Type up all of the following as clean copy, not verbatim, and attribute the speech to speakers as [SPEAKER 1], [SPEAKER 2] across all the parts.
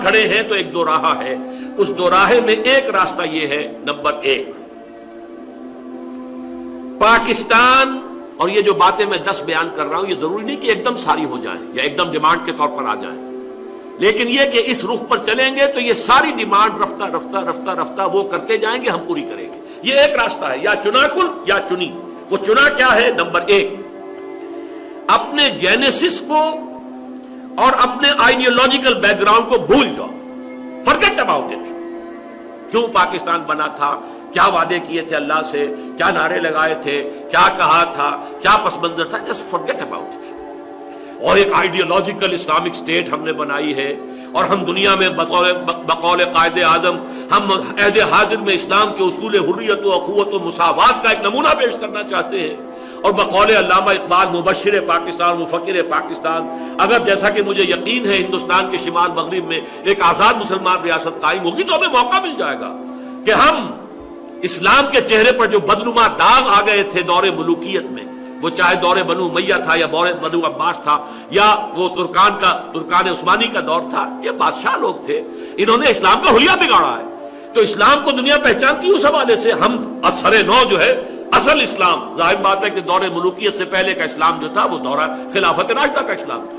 [SPEAKER 1] کھڑے ہیں تو ایک دو راہ ہے، اس دو راہے میں ایک راستہ یہ ہے، نمبر 1 پاکستان، اور یہ جو باتیں میں 10 بیان کر رہا ہوں یہ ضروری نہیں کہ ایک دم ساری ہو جائیں یا ایک دم ڈیمانڈ کے طور پر آ جائیں، لیکن یہ کہ اس رخ پر چلیں گے تو یہ ساری ڈیمانڈ رفتہ رفتہ رفتہ رفتہ وہ کرتے جائیں گے، ہم پوری کریں گے۔ یہ ایک راستہ ہے، یا چنا کل یا چنی۔ وہ چنا کیا ہے؟ نمبر 1 اپنے جینیسس کو اور اپنے آئیڈیولوجیکل بیک گراؤنڈ کو بھول جاؤ، فرگیٹ اباؤٹ اٹ۔ کیوں پاکستان بنا تھا، کیا وعدے کیے تھے اللہ سے، کیا نعرے لگائے تھے، کیا کہا تھا، کیا پس منظر تھا، جسٹ فرگیٹ اباؤٹ اٹ۔ اور ایک آئیڈیولوجیکل اسلامک اسٹیٹ ہم نے بنائی ہے، اور ہم دنیا میں بقول قائد اعظم ہم عہد حاضر میں اسلام کے اصول حریت و اخوت و مساوات کا ایک نمونہ پیش کرنا چاہتے ہیں، اور بقول علامہ اقبال مبشر پاکستان مفکر پاکستان، اگر جیسا کہ مجھے یقین ہے ہندوستان کے شمال مغرب میں ایک آزاد مسلمان ریاست قائم ہوگی تو ہمیں موقع مل جائے گا کہ ہم اسلام کے چہرے پر جو بدنما داغ آ گئے تھے دور ملوکیت میں، وہ چاہے دور بنو امیہ تھا یا دور بنو عباس تھا یا وہ ترکان عثمانی کا دور تھا، یہ بادشاہ لوگ تھے، انہوں نے اسلام کا حلیہ بگاڑا ہے، تو اسلام کو دنیا پہچانتی ہے۔ اس حوالے سے ہم اثر نو جو ہے اصل اسلام، ظاہر بات ہے کہ دور ملوکیت سے پہلے کا اسلام جو تھا وہ دورہ خلافت راشدہ کا اسلام تھا۔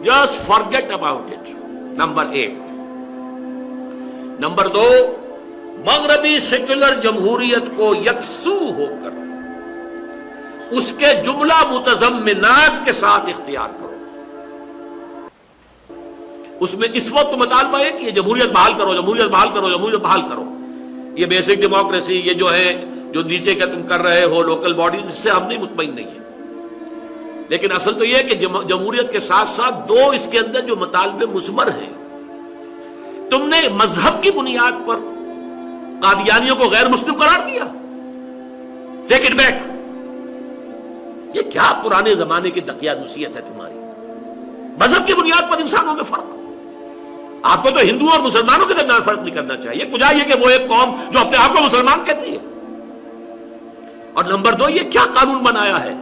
[SPEAKER 1] Just forget about it, number 1۔ Number 2 مغربی سیکولر جمہوریت کو یکسو ہو کر اس کے جملہ متضمنات کے ساتھ اختیار کرو۔ اس میں اس وقت مطالبہ ہے کہ یہ جمہوریت بحال کرو، جمہوریت بحال کرو، جمہوریت بحال کرو، یہ بیسک ڈیموکریسی، یہ جو ہے جو نیچے کا تم کر رہے ہو لوکل باڈیز، اس سے ہم نہیں مطمئن نہیں ہیں، لیکن اصل تو یہ ہے کہ جمہوریت کے ساتھ ساتھ 2 اس کے اندر جو مطالبے مثمر ہیں۔ تم نے مذہب کی بنیاد پر قادیانیوں کو غیر مسلم قرار دیا، ٹیک اٹ بیک۔ یہ کیا پرانے زمانے کی دقیانوسیت ہے تمہاری؟ مذہب کی بنیاد پر انسانوں میں فرق، آپ کو تو ہندوؤں اور مسلمانوں کے درمیان فرق نہیں کرنا چاہیے، کجا یہ کہ وہ ایک قوم جو اپنے آپ کو مسلمان کہتی ہے۔ اور نمبر 2 یہ کیا قانون بنایا ہے؟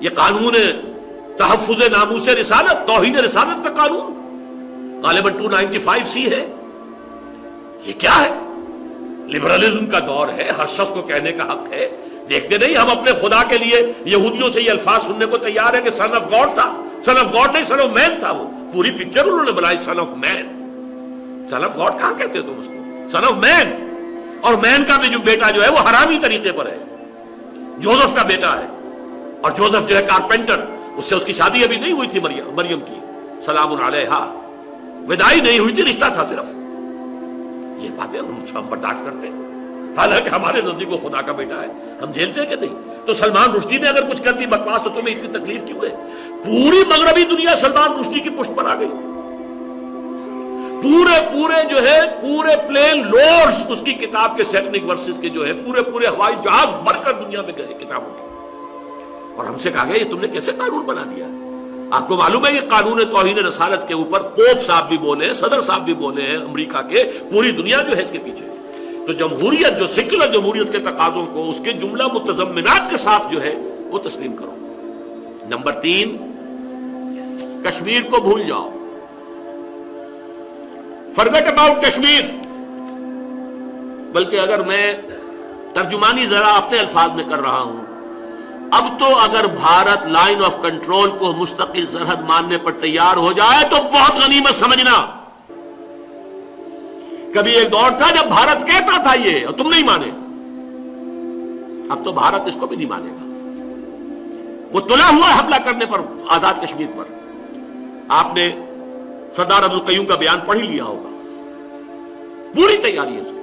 [SPEAKER 1] یہ قانون تحفظ ناموس رسالت، توہین رسالت کا قانون، غالباً 295C ہے۔ یہ کیا ہے؟ لبرلزم کا دور ہے، ہر شخص کو کہنے کا حق ہے۔ دیکھتے نہیں ہم اپنے خدا کے لیے یہودیوں سے یہ الفاظ سننے کو تیار ہے کہ سن آف گاڈ تھا، سن آف گاڈ نہیں سن آف مین تھا، وہ پوری پکچر انہوں نے بنائی son of man. Son of God کہاں کہتے تم اس کو؟ Son of man. اور مین کا بھی جو بیٹا جو ہے وہ حرامی طریقے پر ہے، جوزف کا بیٹا ہے، اور جوزف جو ہے کارپینٹر، اس سے اس کی شادی ابھی نہیں ہوئی تھی مریم کی سلام علیہا، ودائی نہیں ہوئی تھی، رشتہ تھا صرف۔ یہ باتیں ہم برداشت کرتے ہیں، حالانکہ ہمارے نزدیک وہ خدا کا بیٹا ہے، ہم جھیلتے ہیں کہ نہیں؟ تو سلمان رشدی نے اگر کچھ کر دی بکواس تو تمہیں اتنی تکلیف کیوں ہے؟ پوری مغربی دنیا سلمان رشدی کی پشت پر آ گئی، پورے جو ہے پورے پلین لورڈز اس کی کتاب کے سیکنک ورسز کے جو ہے پورے ہوائی جہاز بڑھ کر دنیا میں گئے کتابوں کے، اور ہم سے کہا گیا یہ تم نے کیسے قانون بنا دیا؟ آپ کو معلوم ہے یہ قانون توہین رسالت کے اوپر پوپ صاحب بھی بولے ہیں، صدر صاحب بھی بولے ہیں امریکہ کے، پوری دنیا جو ہے اس کے پیچھے۔ تو جمہوریت جو سیکولر جمہوریت کے تقاضوں کو اس کے جملہ متضمنات کے ساتھ جو ہے وہ تسلیم کرو۔ نمبر 3 کشمیر کو بھول جاؤ، فرگیٹ اباؤٹ کشمیر۔ بلکہ اگر میں ترجمانی ذرا اپنے الفاظ میں کر رہا ہوں، اب تو اگر بھارت لائن آف کنٹرول کو مستقل سرحد ماننے پر تیار ہو جائے تو بہت غنیمت سمجھنا۔ کبھی ایک دور تھا جب بھارت کہتا تھا یہ اور تم نہیں مانے، اب تو بھارت اس کو بھی نہیں مانے گا۔ وہ تلا ہوا حملہ کرنے پر آزاد کشمیر پر، آپ نے سردار عبدالقیوم کا بیان پڑھ ہی لیا ہوگا، پوری تیاری ہے۔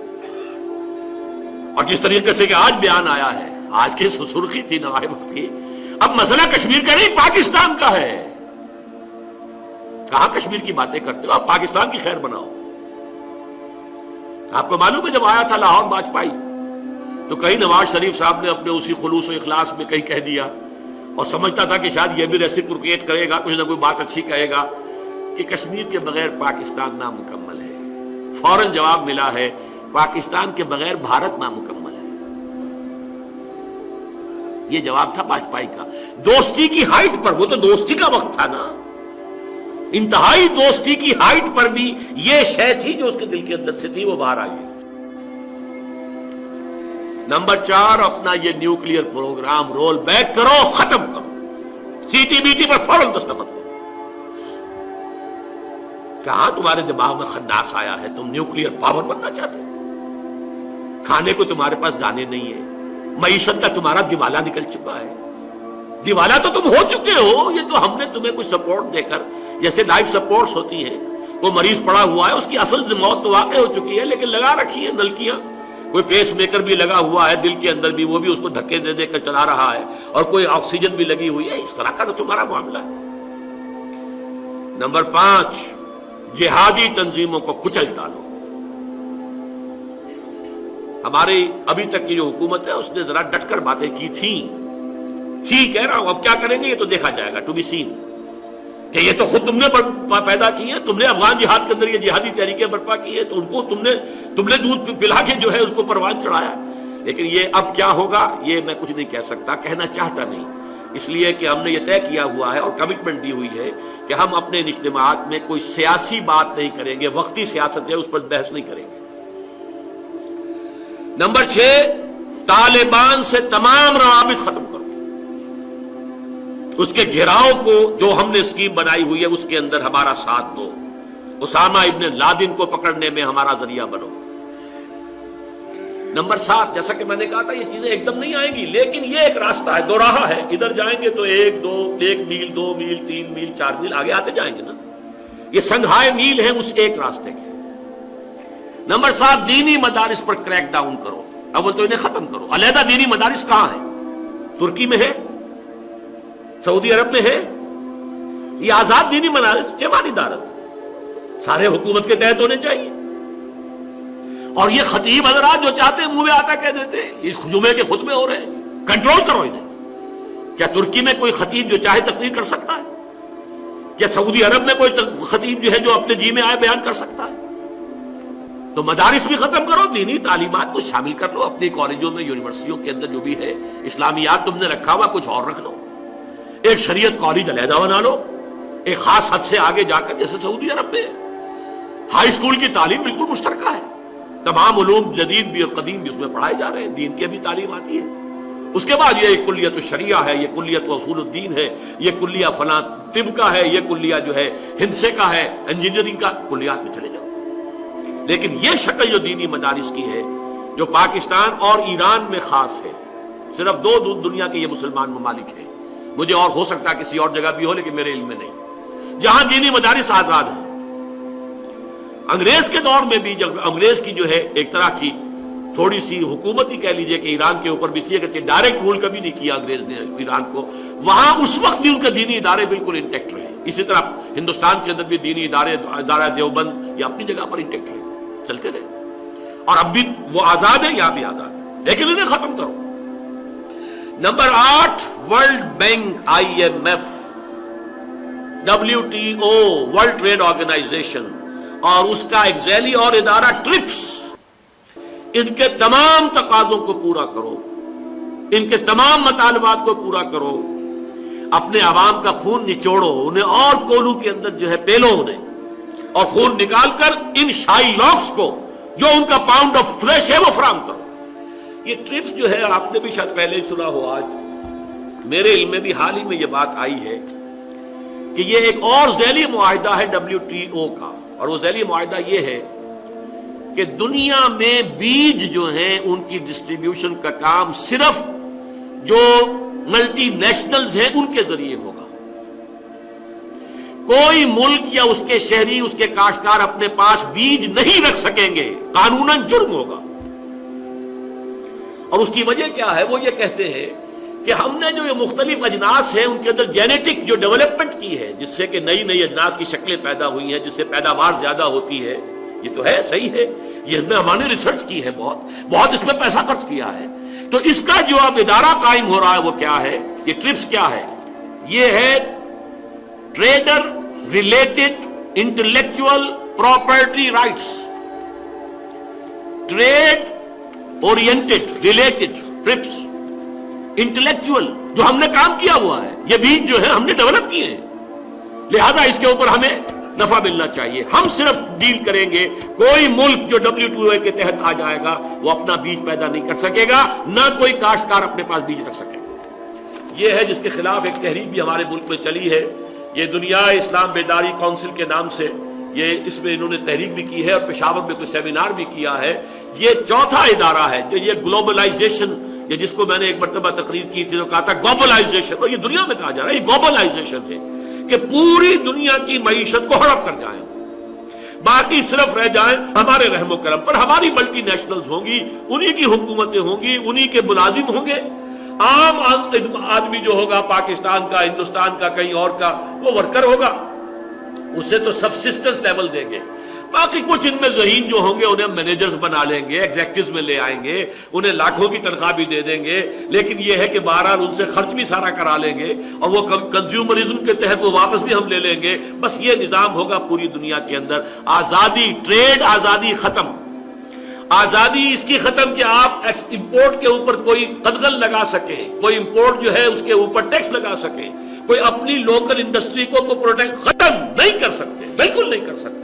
[SPEAKER 1] اور جس طریقے سے کہ آج بیان آیا ہے، آج کی سرخی تھی نوائے وقت کی، اب مسئلہ کشمیر کا نہیں پاکستان کا ہے۔ کہاں کشمیر کی باتیں کرتے ہو؟ آپ پاکستان کی خیر بناؤ۔ آپ کو معلوم ہے جب آیا تھا لاہور واجپئی تو کہیں نواز شریف صاحب نے اپنے اسی خلوص و اخلاص میں کہیں کہہ دیا، اور سمجھتا تھا کہ شاید یہ بھی ریسیپروکیٹ کرے گا، کچھ نہ کوئی بات اچھی کہے گا، کہ کشمیر کے بغیر پاکستان نامکمل ہے۔ فوراً جواب ملا ہے پاکستان کے بغیر بھارت نامکمل ہے۔ یہ جواب تھا واجپئی کا، دوستی کی ہائٹ پر، وہ تو دوستی کا وقت تھا نا، انتہائی دوستی کی ہائٹ پر بھی یہ شے تھی جو اس کے دل کے اندر سے تھی، وہ باہر آئی۔ نمبر 4، اپنا یہ نیوکلیئر پروگرام رول بیک کرو، ختم کرو، سی ٹی بی ٹی پر فوراً دستخط کرو۔ کہاں تمہارے دماغ میں خناس آیا ہے؟ تم نیوکلیئر پاور بننا چاہتے ہو؟ کھانے کو تمہارے پاس دانے نہیں ہے، معیشت کا تمہارا دیوالا نکل چکا ہے، دیوالا تو تم ہو چکے ہو۔ یہ تو ہم نے تمہیں کوئی سپورٹ دے کر، جیسے لائف سپورٹس ہوتی ہیں، وہ مریض پڑا ہوا ہے، اس کی اصل موت تو واقع ہو چکی ہے، لیکن لگا رکھی ہے نلکیاں، کوئی پیس میکر بھی لگا ہوا ہے دل کے اندر بھی، وہ بھی اس کو دھکے دے دے کر چلا رہا ہے، اور کوئی آکسیجن بھی لگی ہوئی ہے۔ اس طرح کا تو تمہارا معاملہ ہے۔ نمبر 5، جہادی تنظیموں کو کچل ڈالو۔ ہماری ابھی تک کی جو حکومت ہے اس نے ذرا ڈٹ کر باتیں کی تھیں، کہہ رہا ہوں، اب کیا کریں گے یہ تو دیکھا جائے گا، ٹو بی سین، کہ یہ تو خود تم نے پیدا کی ہے، تم نے افغان جہاد کے اندر یہ جہادی تحریکیں برپا کی ہے، تو ان کو تم نے دودھ پلا کے جو ہے اس کو پروان چڑھایا، لیکن یہ اب کیا ہوگا یہ میں کچھ نہیں کہہ سکتا، کہنا چاہتا نہیں، اس لیے کہ ہم نے یہ طے کیا ہوا ہے اور کمٹمنٹ دی ہوئی ہے کہ ہم اپنے اجتماعات میں کوئی سیاسی بات نہیں کریں گے، وقتی سیاست ہے اس پر بحث نہیں کریں گے۔ نمبر 6، طالبان سے تمام روابط ختم کرو، اس کے گھیراؤ کو جو ہم نے اسکیم بنائی ہوئی ہے اس کے اندر ہمارا ساتھ دو، اسامہ ابن لادن کو پکڑنے میں ہمارا ذریعہ بنو۔ نمبر 7، جیسا کہ میں نے کہا تھا یہ چیزیں ایک دم نہیں آئیں گی، لیکن یہ ایک راستہ ہے، دو راہ ہے، ادھر جائیں گے تو 1 میل 2 میل 3 میل 4 میل آگے آتے جائیں گے نا، یہ سنگھائے میل ہیں اس ایک راستے کے۔ نمبر 7، دینی مدارس پر کریک ڈاؤن کرو، اول تو انہیں ختم کرو۔ علیحدہ دینی مدارس کہاں ہیں؟ ترکی میں ہے، سعودی عرب میں ہے، یہ آزاد دینی مدارس جماعتی دارت سارے حکومت کے تحت ہونے چاہیے، اور یہ خطیب حضرات جو چاہتے ہیں منہ میں آتا کہہ دیتے ہیں، یہ جمعے کے خطبے ہو رہے ہیں، کنٹرول کرو انہیں۔ کیا ترکی میں کوئی خطیب جو چاہے تقریر کر سکتا ہے؟ کیا سعودی عرب میں کوئی خطیب جو ہے جو اپنے جی میں آئے بیان کر سکتا ہے؟ تو مدارس بھی ختم کرو، دینی تعلیمات کو شامل کر لو اپنی کالجوں میں، یونیورسٹیوں کے اندر جو بھی ہے، اسلامیات تم نے رکھا ہوا کچھ اور رکھ لو، ایک شریعت کالج علیحدہ بنا لو، ایک خاص حد سے آگے جا کر، جیسے سعودی عرب میں ہائی اسکول کی تعلیم بالکل مشترکہ ہے، تمام علوم جدید بھی اور قدیم بھی اس میں پڑھائے جا رہے ہیں، دین کی بھی تعلیم آتی ہے۔ اس کے بعد یہ کلیت الشریعہ ہے، یہ کلیت اصول الدین ہے، یہ کلیہ فلاں طب کا ہے، یہ کلیہ جو ہے ہندسے کا ہے، انجینئرنگ کا، کلیات میں چلے جاؤ۔ لیکن یہ شکل جو دینی مدارس کی ہے، جو پاکستان اور ایران میں خاص ہے، صرف 2 دنیا کے یہ مسلمان ممالک ہیں، مجھے اور ہو سکتا ہے کسی اور جگہ بھی ہو لیکن میرے علم میں نہیں، جہاں دینی مدارس آزاد ہیں۔ انگریز کے دور میں بھی جب انگریز کی جو ہے ایک طرح کی تھوڑی سی حکومت ہی کہہ لیجئے کہ ایران کے اوپر بھی تھی، اگرچہ ڈائریکٹ رول کبھی نہیں کیا انگریز نے ایران کو، وہاں اس وقت بھی ان کے دینی ادارے بالکل انٹیکٹ رہے۔ اسی طرح ہندوستان کے اندر بھی دینی ادارہ دیوبند یا اپنی جگہ پر انٹیکٹ رہے، چلتے رہے، اور اب بھی وہ آزاد ہے، یہاں بھی آزاد ہے، لیکن انہیں ختم کرو۔ Number 8، World Bank, IMF، WTO، World Trade Organisation, اور اس کا ایک ذیلی اور ادارہ ٹرپس، ان کے تمام تقاضوں کو پورا کرو، ان کے تمام مطالبات کو پورا کرو، اپنے عوام کا خون نچوڑو، انہیں اور کولوں کے اندر جو ہے پیلو انہیں، اور خون نکال کر ان شائی لاکس کو جو ان کا پاؤنڈ آف فلیش ہے وہ فراہم کرو۔ یہ ٹرپس جو ہے آپ نے بھی شاید پہلے ہی سنا ہو، آج میرے علم میں بھی حال ہی میں یہ بات آئی ہے کہ یہ ایک اور ذیلی معاہدہ ہے WTO کا، اور وہ ذیلی معاہدہ یہ ہے کہ دنیا میں بیج جو ہیں ان کی ڈسٹریبیوشن کا کام صرف جو ملٹی نیشنلز ہیں ان کے ذریعے ہوگا، کوئی ملک یا اس کے شہری، اس کے کاشتکار اپنے پاس بیج نہیں رکھ سکیں گے، قانوناً جرم ہوگا۔ اور اس کی وجہ کیا ہے؟ وہ یہ کہتے ہیں کہ ہم نے جو یہ مختلف اجناس ہیں ان کے اندر جینیٹک جو ڈیولپمنٹ کی ہے، جس سے کہ نئی اجناس کی شکلیں پیدا ہوئی ہیں، جس سے پیداوار زیادہ ہوتی ہے، یہ تو ہے، صحیح ہے، یہ ہم نے ریسرچ کی ہے، بہت اس میں پیسہ خرچ کیا ہے، تو اس کا جو اب ادارہ قائم ہو رہا ہے وہ کیا ہے؟ یہ ٹرپس کیا ہے؟ یہ ہے trader related intellectual property rights, trade oriented related TRIPS, intellectual جو ہم نے کام کیا ہوا ہے، یہ بیج جو ہے ہم نے ڈیولپ کیے ہیں، لہذا اس کے اوپر ہمیں نفع ملنا چاہیے. ہم صرف ڈیل کریں گے. کوئی ملک جو WTO کے تحت آ جائے گا وہ اپنا بیج پیدا نہیں کر سکے گا, نہ کوئی کاشتکار اپنے پاس بیج رکھ سکے گا. یہ ہے جس کے خلاف ایک تحریک بھی ہمارے ملک میں چلی ہے. یہ دنیا اسلام بیداری کونسل کے نام سے اس میں انہوں نے تحریک بھی کی ہے اور پشاور میں کوئی سیمینار بھی کیا ہے. یہ چوتھا ادارہ ہے جو یہ گلوبلائزیشن, یہ جس کو میں نے ایک مرتبہ تقریر کی تھی تو کہا تھا گلوبلائزیشن, اور یہ دنیا میں کہا جا رہا ہے یہ گلوبلائزیشن ہے کہ پوری دنیا کی معیشت کو ہڑپ کر جائیں, باقی صرف رہ جائیں ہمارے رحم و کرم پر. ہماری ملٹی نیشنلز ہوں گی, انہی کی حکومتیں ہوں گی, انہی کے ملازم ہوں گے. عام آدمی جو ہوگا پاکستان کا, ہندوستان کا, کہیں اور کا, وہ ورکر ہوگا, اسے تو سبسسٹنس لیول دیں گے. باقی کچھ ان میں ذہین جو ہوں گے انہیں مینیجرز بنا لیں گے, ایگزیکٹوز میں لے آئیں گے, انہیں لاکھوں کی تنخواہ بھی دے دیں گے. لیکن یہ ہے کہ بہرحال ان سے خرچ بھی سارا کرا لیں گے اور وہ کنزیومرزم کے تحت وہ واپس بھی ہم لے لیں گے. بس یہ نظام ہوگا پوری دنیا کے اندر. آزادی, ٹریڈ آزادی ختم. آزادی اس کی ختم کہ آپ امپورٹ کے اوپر کوئی قدغن لگا سکے, کوئی امپورٹ جو ہے اس کے اوپر ٹیکس لگا سکے, کوئی اپنی لوکل انڈسٹری کو پروٹیکٹ ختم نہیں کر سکتے, بالکل نہیں کر سکتے.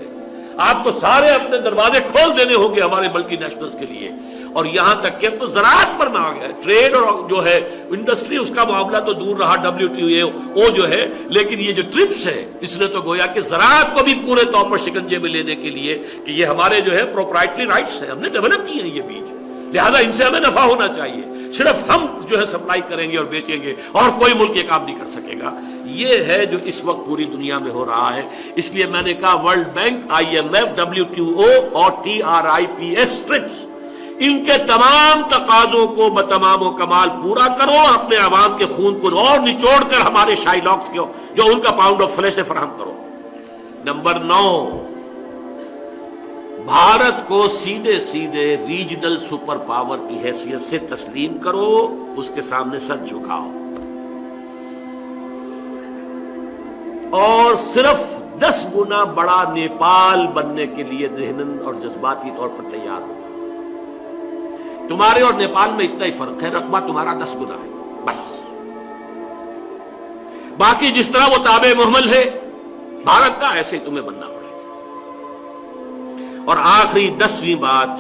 [SPEAKER 1] آپ کو سارے اپنے دروازے کھول دینے ہوں گے ہمارے ملٹی نیشنلز کے لیے. اور یہاں تک کہ اب تو زراعت پر میں آ گیا, ٹریڈ اور جو ہے انڈسٹری اس کا معاملہ تو دور رہا, WTO جو ہے, لیکن یہ جو ٹرپس ہے اس نے تو گویا کہ زراعت کو بھی پورے طور پر شکنجے میں لینے کے لیے کہ یہ ہمارے جو ہے پروپرائٹری رائٹس ہیں, ہم نے ڈیولپ کیے ہیں یہ بیج, لہذا ان سے ہمیں نفع ہونا چاہیے. صرف ہم جو ہے سپلائی کریں گے اور بیچیں گے اور کوئی ملک یہ کام نہیں کر سکے گا. یہ ہے جو اس وقت پوری دنیا میں ہو رہا ہے. اس لیے میں نے کہا ورلڈ بینک, IMF, WTO اور TRIPS ٹرپس, ان کے تمام تقاضوں کو بتمام و کمال پورا کرو اور اپنے عوام کے خون کو اور نچوڑ کر ہمارے شائلاکس کو جو ان کا پاؤنڈ آف فلیش فراہم کرو. نمبر 9, بھارت کو سیدھے سیدھے ریجنل سپر پاور کی حیثیت سے تسلیم کرو, اس کے سامنے سر جھکاؤ اور صرف 10 گنا بڑا نیپال بننے کے لیے ذہناً اور جذباتی طور پر تیار ہو. تمہارے اور نیپال میں اتنا ہی فرق ہے, رقبہ تمہارا 10 گنا ہے بس. باقی جس طرح وہ تابع محمل ہے بھارت کا, ایسے ہی تمہیں بننا پڑے. اور آخری 10ویں بات,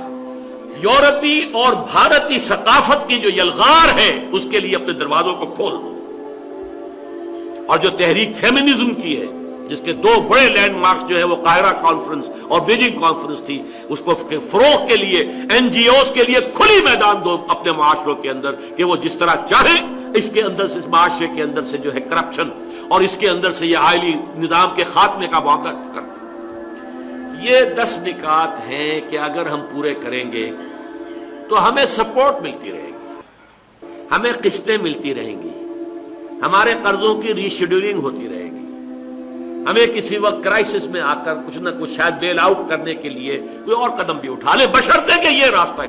[SPEAKER 1] یورپی اور بھارتی ثقافت کی جو یلغار ہے اس کے لیے اپنے دروازوں کو کھول دو. اور جو تحریک فیمنزم کی ہے جس کے 2 بڑے لینڈ مارکس جو ہے وہ قاہرہ کانفرنس اور بیجنگ کانفرنس تھی, اس کو فروغ کے لیے NGOs کے لیے کھلی میدان دو اپنے معاشروں کے اندر کہ وہ جس طرح چاہیں اس کے اندر سے, اس معاشرے کے اندر سے جو ہے کرپشن اور اس کے اندر سے یہ عائلی نظام کے خاتمے کا معاملہ کریں. یہ 10 نکات ہیں کہ اگر ہم پورے کریں گے تو ہمیں سپورٹ ملتی رہے گی, ہمیں قسطیں ملتی رہیں گی, ہمارے قرضوں کی ری شیڈولنگ ہوتی رہے گی, ہمیں کسی وقت کرائسس میں آ کر کچھ نہ کچھ شاید بیل آؤٹ کرنے کے لیے کوئی اور قدم بھی اٹھا لے, بشرطے کہ یہ راستہ ہے.